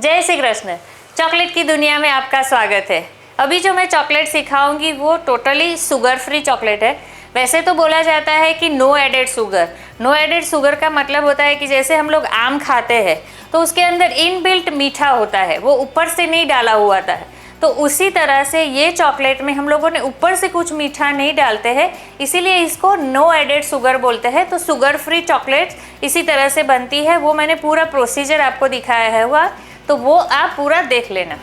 जय श्री कृष्ण। चॉकलेट की दुनिया में आपका स्वागत है। अभी जो मैं चॉकलेट सिखाऊंगी वो टोटली शुगर फ्री चॉकलेट है। वैसे तो बोला जाता है कि no added sugar. No added sugar का मतलब होता है कि जैसे हम लोग आम खाते हैं तो उसके अंदर इनबिल्ट मीठा होता है, वो ऊपर से नहीं डाला हुआ था। तो उसी तरह से ये चॉकलेट में हम लोगों ने ऊपर से कुछ मीठा नहीं डालते हैं, इसीलिए इसको नो एडेड शुगर बोलते हैं। तो शुगर फ्री चॉकलेट इसी तरह से बनती है, वो मैंने पूरा प्रोसीजर आपको दिखाया है हुआ, तो वो आप पूरा देख लेना।